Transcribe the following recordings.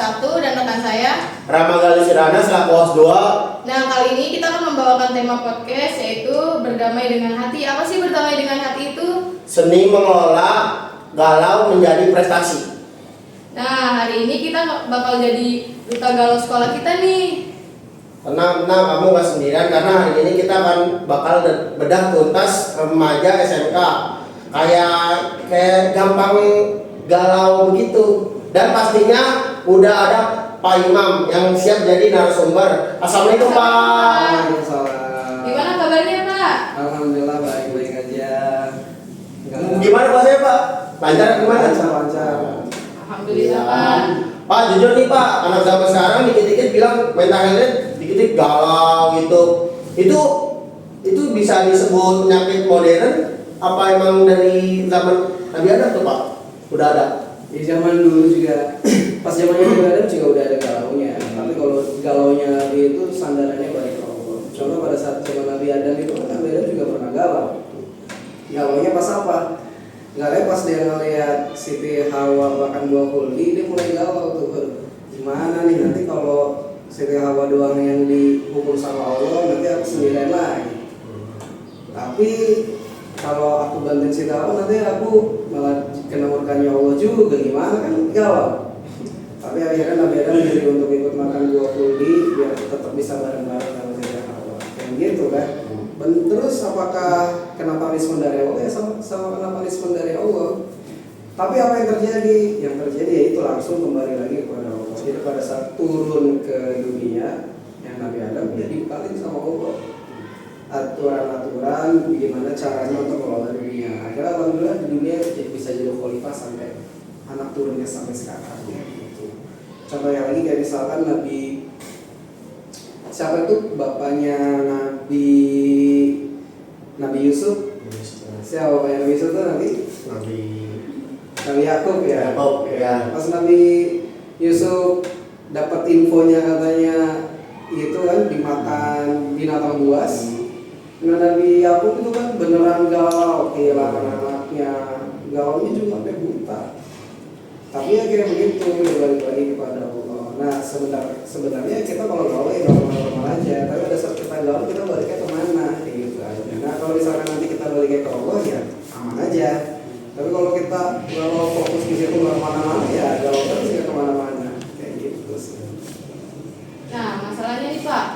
1 dan rekan saya Rama Gali Sirana selaku host 2. Nah, kali ini kita akan membawakan tema podcast yaitu berdamai dengan hati. Apa sih berdamai dengan hati itu? Seni mengelola galau menjadi prestasi. Nah, hari ini kita bakal jadi duta galau sekolah kita nih. Tenang, kamu gak sendirian karena hari ini kita akan bakal bedah tuntas remaja SMK. Kayak gampang galau begitu. Dan pastinya udah ada Pak Imam yang siap jadi narasumber. Assalamualaikum Pak. Waalaikumsalam. Gimana kabarnya Pak? Alhamdulillah baik-baik aja. Gimana Pak saya Pak? Lancar gimana? Lancar. Alhamdulillah Ya. Pak. Pak jujur nih Pak, anak zaman sekarang dikit-dikit bilang mental health, dikit-dikit galau gitu. Itu bisa disebut penyakit modern? Apa emang dari zaman Nabi Adam tuh Pak? Udah ada? Di zaman dulu juga, pas zamannya Nabi Adam juga udah ada galaunya. Tapi kalau galaunya Nabi itu sandarannya baik Allah. Contoh pada saat zaman Nabi Adam itu kan Nabi Adam juga pernah galau. Galaunya pas apa? Galaunya pas dia ngeliat Siti Hawa makan buah kuldi, dia mulai galau tuh. Gimana nih nanti kalau Siti Hawa doang yang dihukum sama Allah, nanti aku sendirian lagi. Tapi kalau aku bantuin Siti Hawa nanti aku malah kena murkanya Allah juga, gimana kan galau. Tapi akhirnya Nabi Adam jadi untuk ikut makan buah kuldi biar tetap bisa bareng-bareng sama Siti Hawa. Kayak gitu kan. Terus apakah kena punishment dari Allah? Ya sama kena punishment dari Allah. Tapi apa yang terjadi? Yang terjadi yaitu langsung kembali lagi kepada Allah. Jadi pada saat turun ke dunia yang Nabi Adam ya dibekalin sama Allah aturan-aturan bagaimana caranya untuk mengelola dunia. Akhirnya alhamdulillah di dunia bisa jadi khalifah sampai anak turunnya sampai sekarang. Gitu. Contohnya lagi kayak misalkan Nabi siapa itu bapaknya Nabi Yusuf? Siapa bapaknya Nabi Yusuf itu Nabi Yakub ya. Pas Nabi Yusuf dapat infonya katanya itu kan dimakan binatang buas. Nah Nabi Yakub itu kan beneran galau kehilangan anaknya, galaunya juga sampai buta. Tapi akhirnya begitu dia balik lagi kepada Allah. Nah sebenarnya kita kalau galau ya normal aja. Tapi pada saat kita galau kita baliknya kemana? Gitu aja. Nah kalau misalkan nanti kita baliknya ke Allah ya aman aja. Tapi kalau kita galau fokus di situ nggak kemana-mana ya galau terus nggak kemana-mana kayak gitu sih. Nah, masalahnya nih Pak,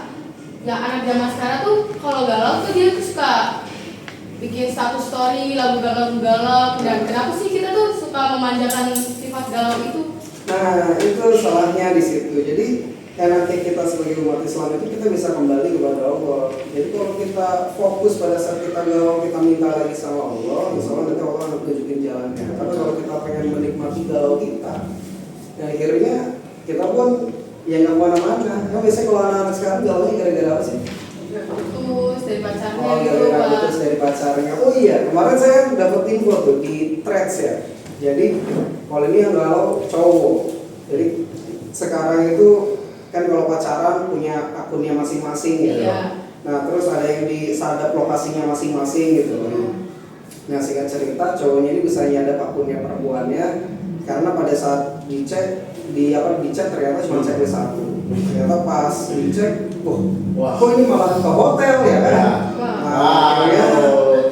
yang anak zaman sekarang tuh kalau galau tuh dia tuh suka bikin status story lagu galau-galau. Dan kenapa sih kita tuh suka memanjakan sifat galau itu? Nah itu salahnya di situ. Jadi nanti kita sebagai umat Islam itu kita bisa kembali kepada Allah. Jadi kalau kita fokus pada saat kita galau kita minta lagi sama Allah, insya Allah nanti Allah akan tunjukin jalannya. Tapi kalau kita pengen menikmati galau kita, ya akhirnya kita pun ya nggak kemana-mana. Kan biasanya kalau anak-anak sekarang galaunya gara-gara apa sih? Putus dari pacarnya Oh, gitu gara-gara Pak. putus dari pacarnya. Oh iya, kemarin saya dapat info tuh di Threads ya. Jadi kalau ini yang galau cowok. Jadi sekarang itu kan kalau pacaran punya akunnya masing-masing ya. Iya. Nah terus ada yang disadap lokasinya masing-masing gitu. Nah singkat cerita cowoknya ini bisa nyadap akunnya perempuannya karena pada saat dicek dicek ternyata cuma checklist satu. Ternyata pas dicek, kok ini malah ke hotel ya kan? Nah, akhirnya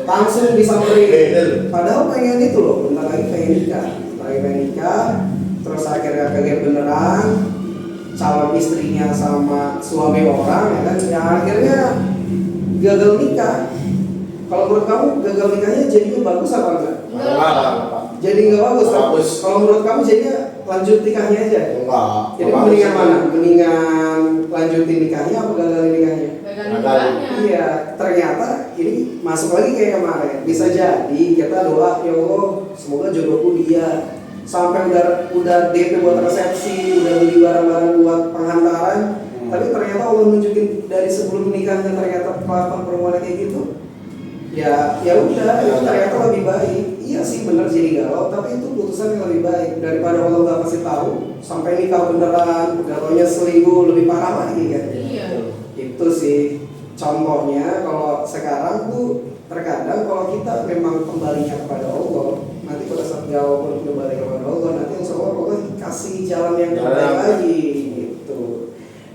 langsung disamperin. Padahal pengen itu loh, bentar lagi pengen nikah, terus akhirnya kaget beneran, calon istrinya sama suami orang ya kan? Ya akhirnya gagal nikah. Kalau menurut kamu gagal nikahnya jadinya bagus apa enggak? Jadi nggak bagus. Kalau menurut kamu jadinya lanjut nikahnya aja? Enggak. Jadi mendingan mana? Mendingan lanjutin nikahnya apa gagalin nikahnya? Gagal nikahnya. Iya, ternyata ini masuk lagi kayak kemarin. Bisa jadi kita doa ya Allah, semoga jodohku dia. Sampai udah DP buat resepsi, udah beli barang-barang buat penghantaran. Tapi ternyata Allah nunjukin dari sebelum nikahnya ternyata kelakuan perempuan kayak gitu. Ya udah, itu ternyata lebih baik. Iya sih benar jadi galau, tapi itu putusan yang lebih baik daripada Allah nggak kasih tahu sampai nikah beneran, galaunya selingkuh lebih parah lagi kan. Iya. Itu sih contohnya. Kalau sekarang tuh terkadang kalau kita memang kembalinya kepada Allah, nanti pada saat galau pun kembali kepada Allah, nanti insya Allah pokoknya kasih jalan yang terbaik Jalan. lagi gitu.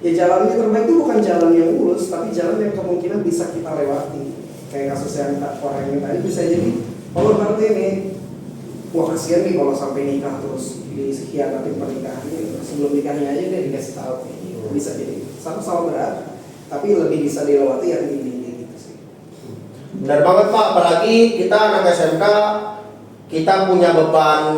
Ya jalan yang terbaik itu bukan jalan yang mulus, tapi jalan yang kemungkinan bisa kita lewati. Kayak kasus yang orang ini tadi bisa jadi, kalau nanti nih, wah kasihan nih kalau sampai nikah terus dikhianatin pernikahannya. Sebelum nikahnya aja dia dikasih tahu, bisa jadi sama-sama berat, tapi lebih bisa dilewati yang ini gitu sih. Benar banget Pak, apalagi kita anak SMK, kita punya beban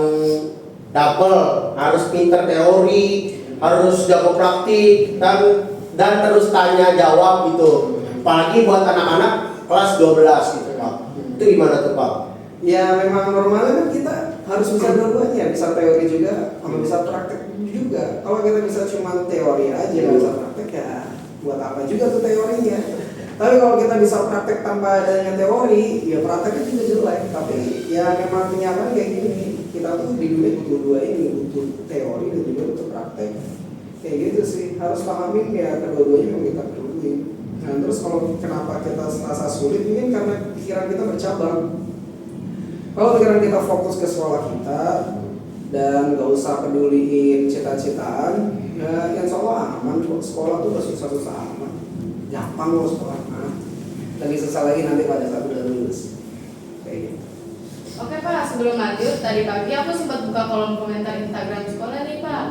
double, harus pinter teori, harus jago praktik, dan terus tanya jawab gitu. Apalagi buat anak-anak kelas 12 gitu Pak. Itu gimana tuh Pak? Ya memang normalnya kan kita harus bisa dua-duanya, bisa teori juga, sama bisa praktek juga. Kalau kita bisa cuma teori aja nggak bisa praktek ya buat apa juga tuh teorinya. Tapi kalau kita bisa praktek tanpa adanya teori, ya prakteknya juga jelek. Tapi ya memang kenyataan kayak gini, kita tuh di dunia butuh dua ini, butuh teori dan juga butuh praktek. Kayak gitu sih, harus pahamin ya kedua-duanya yang kita perluin. Nah terus kalau kenapa kita merasa sulit, mungkin karena pikiran kita bercabang. Kalau pikiran kita fokus ke sekolah kita dan gak usah peduliin cita-citaan, ya insya Allah aman kok. Sekolah tuh gak susah-susah amat, gampang loh sekolah. Lebih susah lagi nanti pada saat udah lulus. Kayak gitu. Oke Pak, sebelum lanjut, tadi pagi aku sempat buka kolom komentar Instagram sekolah nih Pak.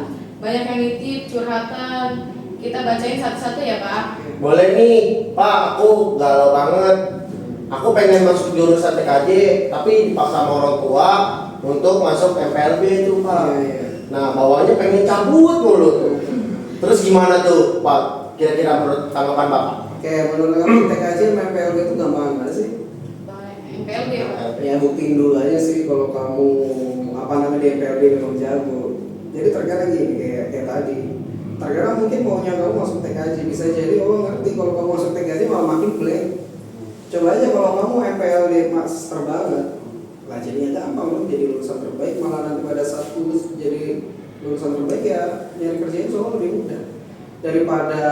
Banyak yang nitip, curhatan. Kita bacain satu-satu ya Pak. Boleh nih Pak, aku galau banget. Aku pengen masuk jurusan TKJ, tapi dipaksa sama orang tua untuk masuk MPLB itu Pak. Iya. Nah bawahnya pengen cabut mulu tuh. Terus gimana tuh Pak? Kira-kira menurut tanggapan Bapak? Oke, menurut kamu TKJ sama MPLB itu gampang mana sih? MPLB Pak. Ya buktiin dulu aja sih kalau kamu apa namanya di MPLB memang jago. Jadi terkadang gini kayak tadi. Terkadang mungkin maunya kamu masuk TKJ, bisa jadi oh ngerti kalau kamu masuk TKJ malah makin blank. Coba aja kalau kamu MPLB master banget, lah jadinya gampang loh jadi lulusan terbaik, malah nanti pada saat lulus jadi lulusan terbaik ya nyari kerjanya soalnya lebih mudah daripada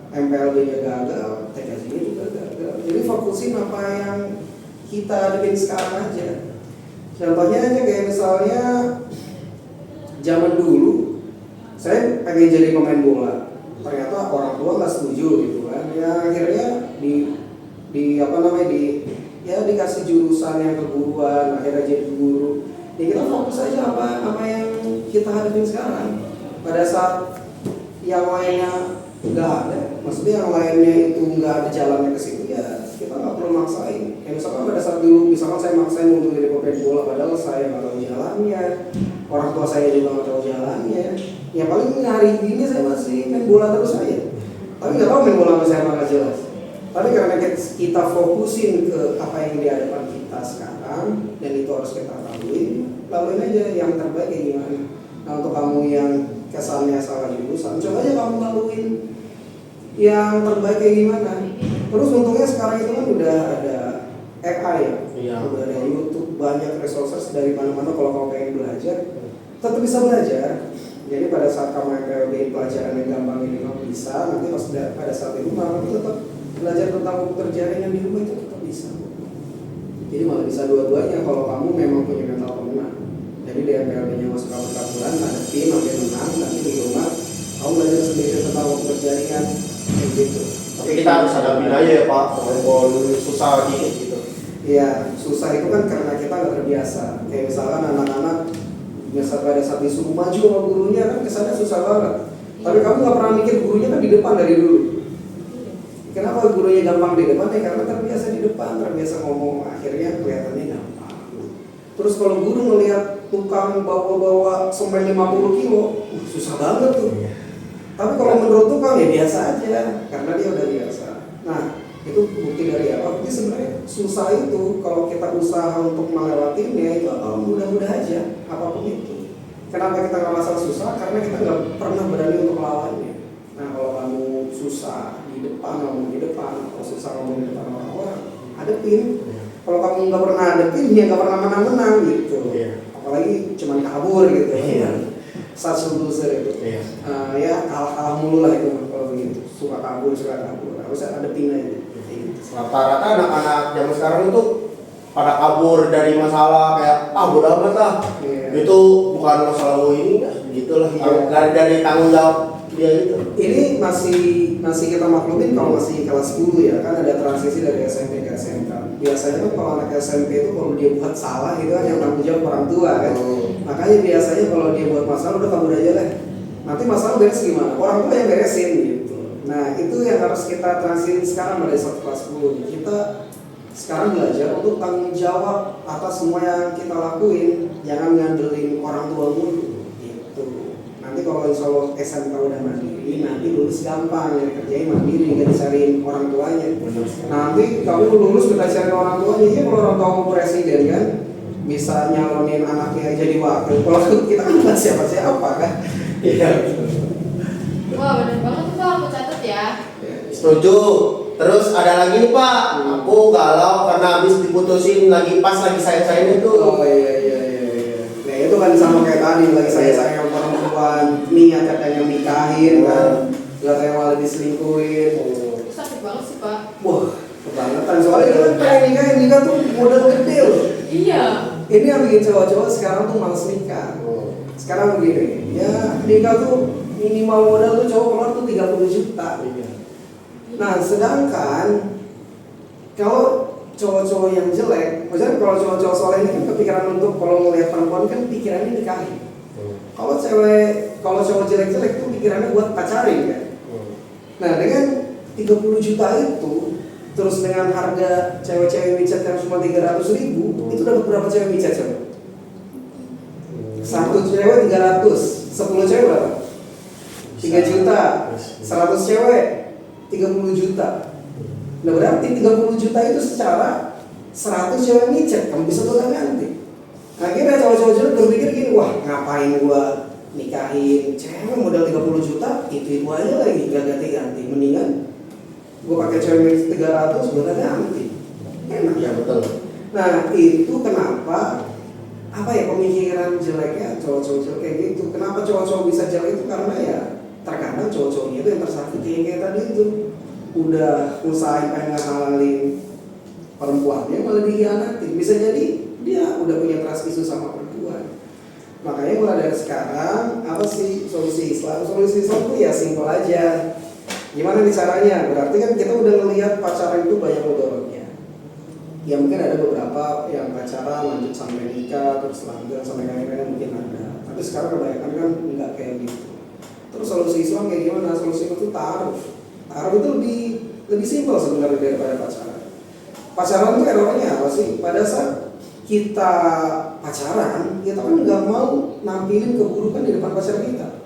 MPLB-nya gagal, TKJ-nya juga gagal. Jadi fokusin apa yang kita hadapin sekarang aja. Contohnya aja kayak misalnya zaman dulu saya pengen jadi pemain bola, ternyata orang tua nggak setuju gitu kan. Ya akhirnya di apa namanya ya dikasih jurusan yang keguruan, akhirnya jadi guru. Ya kita fokus aja apa yang kita hadapin sekarang. Pada saat yang lainnya nggak ada, maksudnya yang lainnya itu nggak ada jalannya ke situ ya kita nggak perlu maksain. Kayak misalkan pada saat dulu, misalkan saya maksain untuk jadi pemain bola padahal saya nggak tahu jalannya, orang tua saya juga nggak tahu jalannya. Ya paling hari ini saya masih main bola terus aja, tapi nggak tahu main bola sama saya nggak jelas. Tapi karena kita fokusin ke apa yang di hadapan kita sekarang dan itu harus kita laluin aja yang terbaik kayak gimana. Nah untuk kamu yang kesannya salah jurusan, coba aja kamu laluin yang terbaik kayak gimana. Terus untungnya sekarang itu kan udah ada AI ya, Iya. udah ada YouTube, banyak resources dari mana-mana. Kalau kamu pengen belajar, tetap bisa belajar. Jadi pada saat kamu MPLB pelajaran yang gampang ini kamu bisa, nanti pas pada saat itu kamu tetap belajar tentang pekerjaan yang di rumah itu tetap bisa. Jadi malah bisa dua-duanya kalau kamu memang punya mental pemenang. Jadi di MPLB-nya masuk kamu bulan, ada tim sampai menang, nanti di rumah kamu belajar sendiri tentang pekerjaan kayak gitu. Tapi kita harus hadapin aja ya Pak, walaupun susah dikit gitu. Iya, susah itu kan karena kita nggak terbiasa. Kayak misalkan anak-anak biasa pada saat disuruh maju sama gurunya kan kesannya susah banget. Tapi kamu nggak pernah mikir gurunya kan di depan dari dulu. Kenapa gurunya gampang di depan? Ya karena terbiasa di depan, terbiasa ngomong, akhirnya kelihatannya gampang. Terus kalau guru ngelihat tukang bawa-bawa semen 50 kilo, susah banget tuh. Tapi kalau menurut tukang ya biasa aja, karena dia udah biasa. Nah, itu bukti dari apa? Bukti sebenarnya susah itu kalau kita usaha untuk melewatinya itu mudah-mudah aja, apapun itu. Kenapa kita nggak masalah susah? Karena kita nggak pernah berani untuk melawannya. Nah, kalau kamu susah di depan, ngomong di depan, atau susah ngomong di depan orang-orang, hadepin. Kalau kamu nggak pernah hadepin, ya nggak pernah menang-menang gitu. Apalagi cuma kabur gitu. Such loser itu. Ya kalah mulu lah itu kalau begitu. Suka kabur. Harusnya hadepin aja. Rata-rata anak-anak zaman sekarang itu pada kabur dari masalah kayak bodo amat lah. Iya. Itu bukan masalah lo ini ya, gitulah. Iya. Dari tanggung jawab dia gitu. Ini masih kita maklumin kalau masih kelas 10 ya, kan ada transisi dari SMP ke SMK. Biasanya kan kalau anak SMP itu kalau dia buat salah gitu kan yang tanggung jawab orang tua kan. Makanya biasanya kalau dia buat masalah udah kabur aja deh. Nanti masalah beres gimana? Orang tua yang beresin gitu. Nah itu yang harus kita transisi sekarang dari kelas 10. Kita sekarang belajar untuk tanggung jawab atas semua yang kita lakuin, jangan ngandelin orang tua mulu gitu. Nanti kalau insya Allah SMK udah mandiri, nanti lulus gampang, yang kerjain mandiri, gak dicariin orang tuanya. Nanti kamu lulus kita cari orang tuanya, ya kalau orang tua mau presiden kan, bisa nyalonin anaknya jadi wakil. Kalau kita kan nggak siapa-siapa kan. Iya. Wah bener banget tuh Pak, aku catat ya. Setuju. Terus ada lagi nih Pak, aku galau karena habis diputusin lagi sayang-sayangnya tuh. Oh iya. Nah itu kan sama kayak tadi, lagi sayang perempuan, niat katanya nikahin kan, katanya malah diselingkuhin. Itu sakit banget sih Pak. Wah, kebangetan soalnya kan pengen nikah tuh modal gede loh. Iya. Ini yang bikin cowok-cowok sekarang tuh males nikah. Sekarang begini, ya nikah tuh minimal modal tuh cowok keluar tuh 30 juta. Nah sedangkan kalau cowok-cowok yang jelek, maksudnya kalau cowok-cowok soleh ini kan kepikiran untuk kalau ngelihat perempuan kan pikirannya nikahin. Kalau cowok jelek-jelek tuh pikirannya buat pacarin kan. Nah dengan 30 juta itu, terus dengan harga cewek-cewek micet yang cuma 300.000, itu dapat berapa cewek micet coba? Satu cewek 300, 10 cewek berapa? 3 juta, 100 cewek 30 juta. Nah berarti 30 juta itu secara 100 cewek micet, kamu bisa tuh ganti. Akhirnya cowok-cowok jelek berpikir gini, wah ngapain gua nikahin cewek modal 30 juta, itu aja lagi gak ganti-ganti. Mendingan gua pakai cewek 300, gua ganti. Enak. Iya betul. Nah itu kenapa pemikiran jeleknya cowok-cowok jelek kayak gitu. Kenapa cowok-cowok bisa jelek itu karena ya terkadang cowok-cowoknya itu yang tersakiti kayak tadi itu. Udah usahain pengen ngalalin perempuannya malah dikhianatin. Bisa jadi dia udah punya trust issue sama perempuan. Makanya mulai dari sekarang apa sih solusi Islam? Solusi Islam itu ya simpel aja. Gimana nih caranya? Berarti kan kita udah ngelihat pacaran itu banyak mudaratnya. Ya mungkin ada beberapa yang pacaran lanjut sampai nikah terus lanjut sampai kawin mungkin ada. Tapi sekarang kebanyakan kan nggak kayak gitu. Terus solusi Islam kayak gimana? Solusi itu ta'aruf. Ta'aruf itu lebih simpel sebenarnya daripada pacaran. Pacaran itu errornya apa sih? Pada saat kita pacaran, kita kan nggak mau nampilin keburukan di depan pacar kita.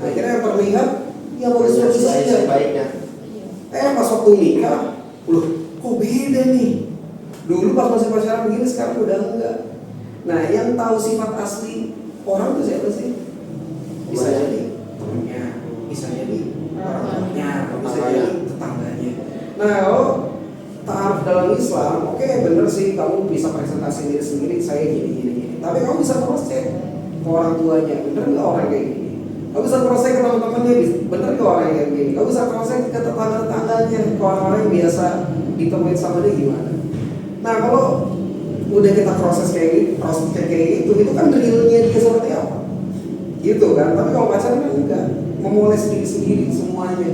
Akhirnya yang terlihat ya bagus-bagus saja. Pas waktu nikah, loh kok beda nih? Dulu pas masih pacaran begini, sekarang udah enggak. Nah yang tahu sifat asli orang itu siapa sih? Bisa jadi temennya, bisa jadi orang tuanya, bisa jadi tetangganya. Nah kalau ta'aruf dalam Islam, oke bener sih kamu bisa presentasi diri sendiri, saya gini. Tapi kamu bisa cross check ke orang tuanya, bener nggak orang kayak gini? Kamu bisa cross check ke teman-temannya, bener nggak orang kayak gini? Kamu bisa cross check ke tetangga-tetangganya, ke orang-orang yang biasa ditemuin sama dia gimana? Nah kalau udah kita proses kayak gitu, itu kan realnya dia seperti apa? Gitu kan? Tapi kalau pacaran kan enggak, memulai sendiri-sendiri semuanya.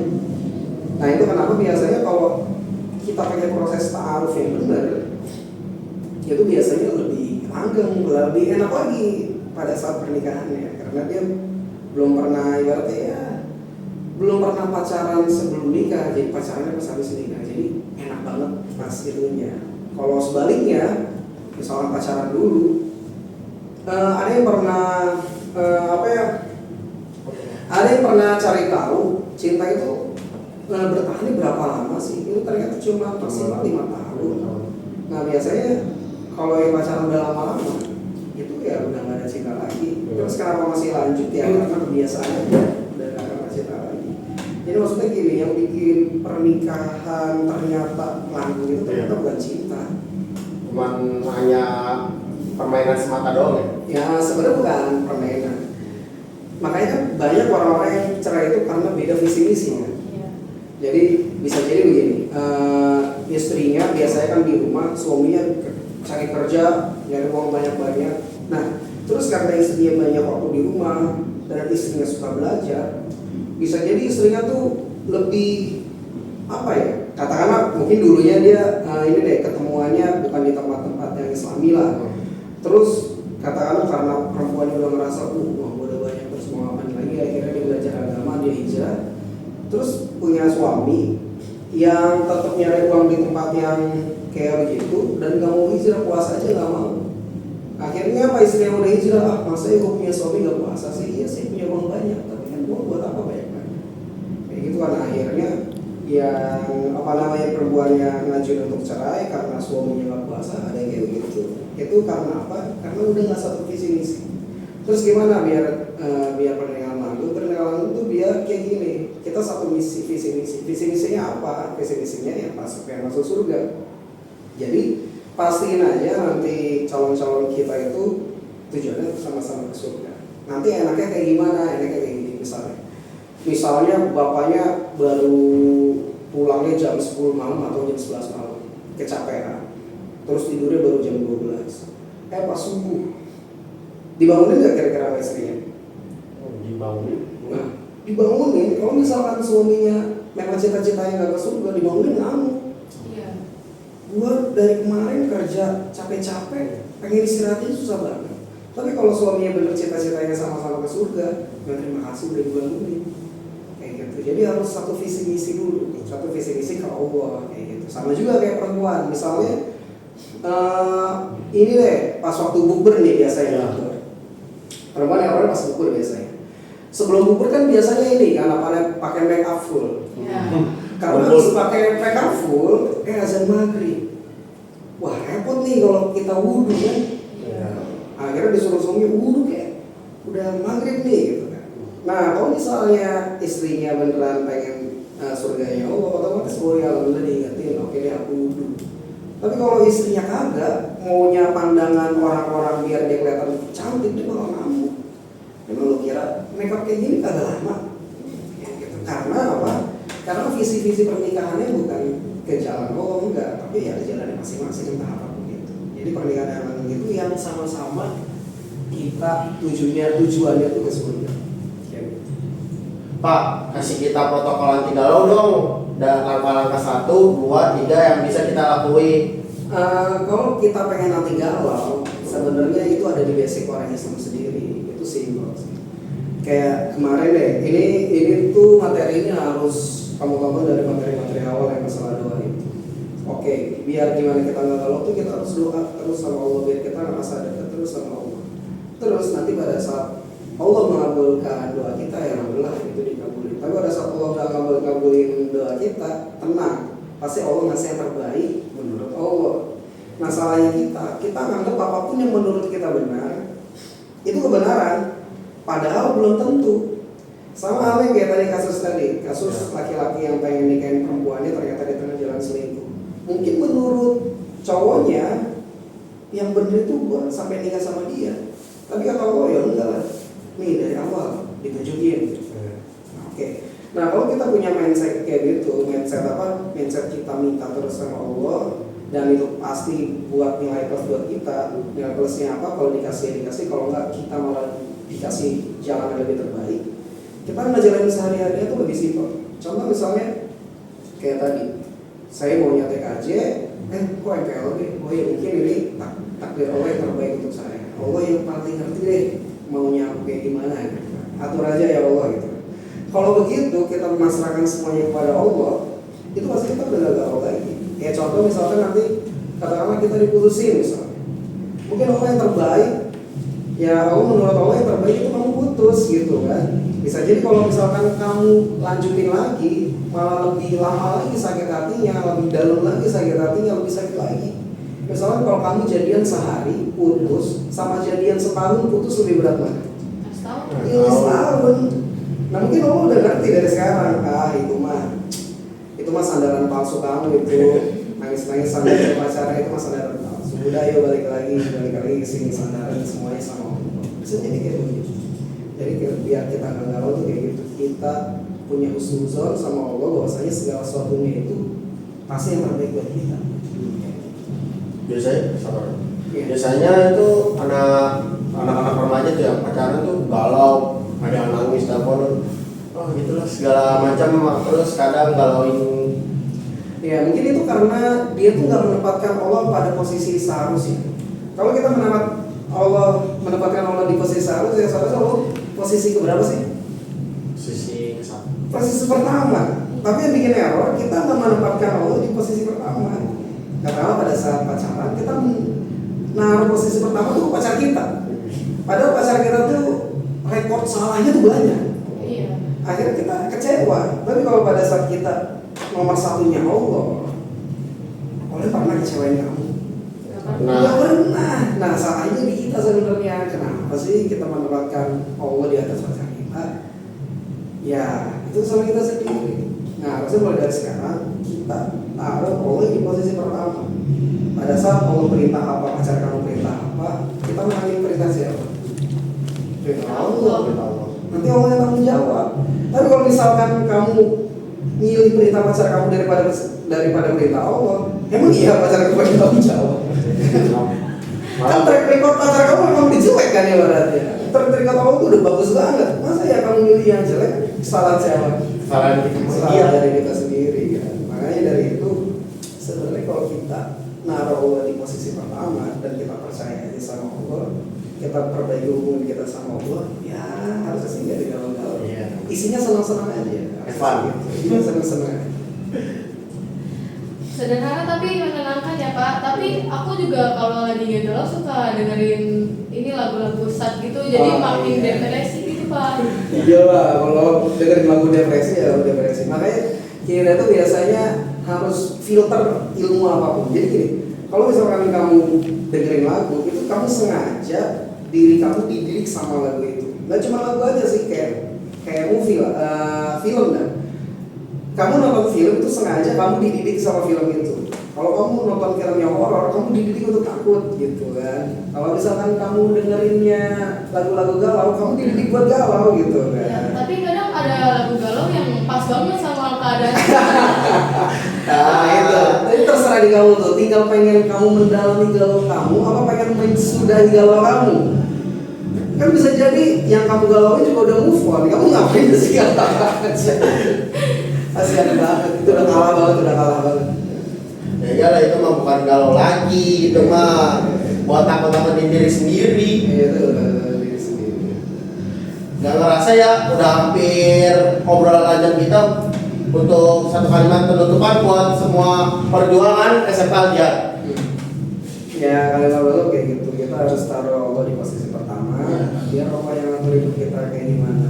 Nah itu kenapa biasanya kalau kita pakai proses ta'aruf yang benar, itu biasanya lebih langgeng, lebih enak lagi pada saat pernikahannya, karena dia belum pernah ibaratnya ya belum pernah pacaran sebelum nikah, jadi pacarannya pas habis nikah, jadi enak banget pas itunya. Kalau sebaliknya, misalnya pacaran dulu, ada yang pernah ada yang pernah cari tahu cinta itu bertahan berapa lama sih? Itu ternyata cuma maksimal 5 tahun. Nah biasanya kalau yang pacaran udah lama-lama itu ya udah nggak ada cinta lagi. Terus kenapa masih lanjut ya? Karena kebiasaan aja udah nggak ada cinta lagi. Jadi maksudnya gini, yang bikin pernikahan ternyata langgeng itu ternyata bukan cinta, cuman hanya permainan semata doang ya? Ya sebenarnya bukan permainan. Makanya kan banyak orang-orang yang cerai itu karena beda visi misinya. Jadi bisa jadi begini, istrinya biasanya kan di rumah, suaminya cari kerja, nyari uang banyak-banyak. Nah, terus karena istrinya banyak waktu di rumah dan istrinya suka belajar, bisa jadi istrinya tuh lebih apa ya? Katakanlah mungkin dulunya dia ini deh ketemuannya bukan di tempat-tempat yang Islami lah. Terus katakanlah karena perempuan udah ngerasa uang udah banyak terus mau ngapain lagi, akhirnya dia belajar agama, dia hijrah. Terus punya suami yang tetap nyari uang di tempat yang kayak begitu dan gak mau hijrah, puasa aja gak mau. Akhirnya apa, istri yang udah hijrah, masa ya gue punya suami gak puasa sih? Iya sih punya uang banyak, tapi kan uang buat apa banyak-banyak? Kayak gitu kan akhirnya yang apa namanya perempuannya ngajuin untuk cerai karena suaminya gak puasa, ada yang kayak begitu. Itu karena apa? Karena udah gak satu visi misi. Terus gimana biar pernikahan langgeng? Pernikahan langgeng itu biar kayak gini, kita satu visi misinya apa? Visi misinya ya masuk surga. Jadi pastiin aja nanti calon-calon kita itu tujuannya sama-sama ke surga. Nanti enaknya kayak gimana? Enaknya kayak gini misalnya bapaknya baru pulangnya jam 10 malam atau jam 11 malam, kecapean, terus tidurnya baru jam 12. Pas subuh dibangunin nggak kira-kira sama istrinya? Dibangunin. Nah, dibangunin. Kalau misalkan suaminya memang cita-citanya nggak ke surga, dibangunin ngamuk. Iya. Gua dari kemarin kerja capek-capek, pengen istirahatnya susah banget. Tapi kalau suaminya bener cita-citanya sama-sama ke surga, ya terima kasih udah dibangunin. Kayak gitu. Jadi harus satu visi misi dulu, satu visi misi ke Allah kayak gitu. Sama juga kayak perempuan, misalnya ini deh pas waktu bukber nih biasanya. Perempuan yang pas bukber biasanya. Sebelum bukber kan biasanya ini kan apa pakai make up full. Iya. Karena harus pakai make up full, azan maghrib. Wah repot nih kalau kita wudhu kan. Ya. Akhirnya disuruh suami wudhu kayak udah maghrib nih gitu kan. Nah kalau misalnya istrinya beneran pengen surganya Allah, otomatis boleh alhamdulillah diingetin, oke deh aku wudhu. Tapi kalau istrinya kagak, maunya pandangan orang-orang biar dia kelihatan cantik, dia malah ngamuk. Emang lu kira makeup kayak gini kagak lama? Ya, gitu. Karena apa? Karena visi-visi pernikahannya bukan ke jalan Allah, enggak, tapi ya ada jalannya masing-masing entah apapun gitu. Jadi pernikahan yang itu yang sama-sama kita tujuannya tuh ke surga. Pak, kasih kita protokol anti galau dong. Dan langkah-langkah 1, 2, 3 yang bisa kita lakuin. Kalau kita pengen anti galau, sebenarnya itu ada di basic orang Islam sendiri. Itu simpel sih. Kayak kemarin deh, ini tuh materinya harus kamu dari materi-materi awal yang masalah doa itu. Oke, biar gimana kita nggak galau tuh kita harus doa terus sama Allah biar kita ngerasa dekat terus sama Allah. Terus nanti pada saat Allah mengabulkan doa kita ya alhamdulillah itu dikabulin. Tapi pada saat Allah nggak ngabulin doa kita, tenang, pasti Allah ngasih yang terbaik menurut Allah. Masalahnya kita nganggap apapun yang menurut kita benar itu kebenaran, padahal belum tentu. Sama halnya kayak tadi kasus laki-laki yang pengen nikahin perempuannya ternyata di tengah jalan selingkuh. Mungkin menurut cowoknya yang benar itu gua sampai nikah sama dia, tapi kata Allah ya enggak lah, nih dari awal ditunjukin. Oke. Nah kalau kita punya mindset kayak gitu, mindset kita minta terus sama Allah, dan itu pasti buat nilai plus buat kita. Nilai plusnya apa? Kalau dikasih, kalau enggak kita malah dikasih jalan yang lebih terbaik. Kita ngejalanin sehari-harinya tuh lebih simpel. Contoh misalnya kayak tadi, saya mau nyetek aja, kok MPLB? Oh ya mungkin ini takdir Allah yang terbaik untuk saya. Allah yang paling ngerti deh maunya aku kayak gimana gitu. Atur aja ya Allah gitu. Kalau begitu kita memasrahkan semuanya kepada Allah, itu pasti kita udah gak galau lagi. Ya contoh misalkan nanti katakanlah kita diputusin misalnya, mungkin Allah yang terbaik, ya Allah menurut Allah yang terbaik itu kamu putus gitu kan. Bisa jadi kalau misalkan kamu lanjutin lagi, malah lebih lama lagi sakit hatinya, lebih dalam lagi sakit hatinya, lebih sakit lagi. Misalkan kalau kamu jadian sehari putus, sama jadian setahun putus lebih berat mana? Setahun. Nah mungkin Allah udah ngerti dari sekarang, itu mah sandaran palsu kamu itu, nangis-nangis sandaran pacarnya itu mah sandaran palsu. Udah ayo balik lagi ke sini sandaran semuanya sama Allah. Bisa jadi kayak begitu. Jadi biar kita nggak galau tuh kayak gitu, kita punya husnuzon sama Allah bahwasanya segala sesuatunya itu pasti yang terbaik buat kita. biasanya sabar. Iya. Biasanya itu anak-anak remaja tuh yang pacaran tuh galau, ada yang nangis, telepon, oh gitulah segala macam, terus kadang galauin. Ya mungkin itu karena dia tuh nggak menempatkan Allah pada posisi seharusnya. Kalau kita menempatkan Allah di posisi seharusnya, seharusnya Allah posisi keberapa sih? Sisi kesal. Posisi pertama. Tapi yang bikin error, kita nggak menempatkan Allah di posisi pertama. Karena pada saat pacaran kita naruh posisi pertama tuh pacar kita. Padahal pacar kita tuh rekor salahnya tuh banyak. Iya. Akhirnya kita kecewa. Tapi kalau pada saat kita nomor satunya Allah pernah kecewain kamu? Nggak pernah. Nah salahnya di kita sebenarnya. Kenapa sih kita menempatkan Allah di atas pacar kita? Ya itu salah kita sendiri. Nah harusnya mulai dari sekarang kita taruh Allah di posisi pertama. Pada saat Allah perintah apa, pacar kamu perintah apa, kita mengambil perintah siapa? Perintah Allah. Nanti Allah yang tanggung jawab. Tapi kalau misalkan kamu milih perintah pacar kamu daripada perintah Allah, emang iya pacar kamu yang tanggung jawab? Kan track record pacar kamu memang dijelek kan ya berarti. Track record kamu tuh udah bagus banget. Masa ya kamu milih yang jelek? Salah siapa? Salah dari kita sendiri kan. Makanya dari itu sebenarnya kalau kita naruh Allah di posisi pertama dan kita percaya aja sama Allah, kita perbaiki hubungan kita sama Allah, ya harusnya sih nggak digalau-galau. Iya. Isinya senang-senang aja. Evan. Iya senang-senang. Sederhana tapi menenangkan ya Pak. Tapi aku juga kalau lagi galau suka dengerin ini lagu-lagu sad gitu, jadi makin iya. depresi gitu Pak. Iya lah, kalau dengerin lagu depresi ya lagu depresi. Makanya kita tuh biasanya harus filter ilmu apapun. Jadi gini, kalau misalkan kamu dengerin lagu itu kamu sengaja diri kamu dididik sama lagu itu. Nggak cuma lagu aja sih, kayak movie lah, film kan. Kamu nonton film itu sengaja kamu dididik sama film itu. Kalau kamu nonton film yang horor, kamu dididik untuk takut gitu kan. Kalau misalkan kamu dengerinnya lagu-lagu galau, kamu dididik buat galau gitu kan. Ya, tapi kadang ada lagu galau yang pas banget sama keadaan. Nah itu terserah di kamu tuh. Tinggal pengen kamu mendalami galau kamu, apa pengen mensudahi galau kamu. Kan bisa jadi yang kamu galauin juga udah move on. Kamu ngapain sih kata-kata aja. Kasihan banget, itu udah kalah banget. Ya iyalah itu mah bukan galau lagi, itu mah buat takut-takutin diri sendiri. Iya itu udah diri sendiri. Gak ngerasa ya udah hampir obrolan jam kita untuk satu kalimat penutupan buat semua perjuangan SMK dia. Ya kalian tahu kayak gitu, kita harus taruh Allah di posisi pertama, biar Allah yang ngatur hidup kita kayak gimana.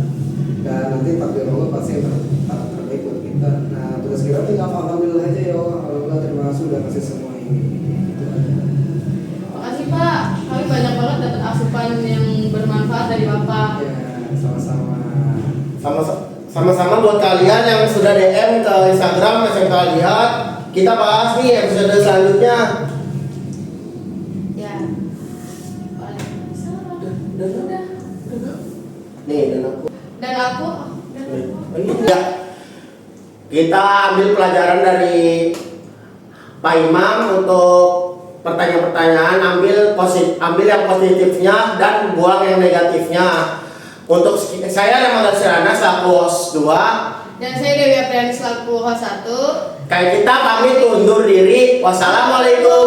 Dan nanti takdir Allah pasti terbaik buat kita. Nah tugas kita tinggal alhamdulillah aja ya Allah, alhamdulillah terima kasih udah kasih semua ini. Gitu aja. Makasih Pak, kami banyak banget dapat asupan yang bermanfaat dari Bapak. Ya sama-sama. Sama-sama buat kalian yang sudah DM ke Instagram SMK Lihat, kita bahas nih episode selanjutnya. Ya. Udah. Nih dan aku. Dan aku. Ya. Kita ambil pelajaran dari Pak Imam untuk pertanyaan-pertanyaan, ambil yang positifnya dan buang yang negatifnya. Untuk saya Rahmat Sirana selaku host 2 Dan saya Dewi Apriani selaku host 1. kayak kita pamit undur diri. Wassalamualaikum.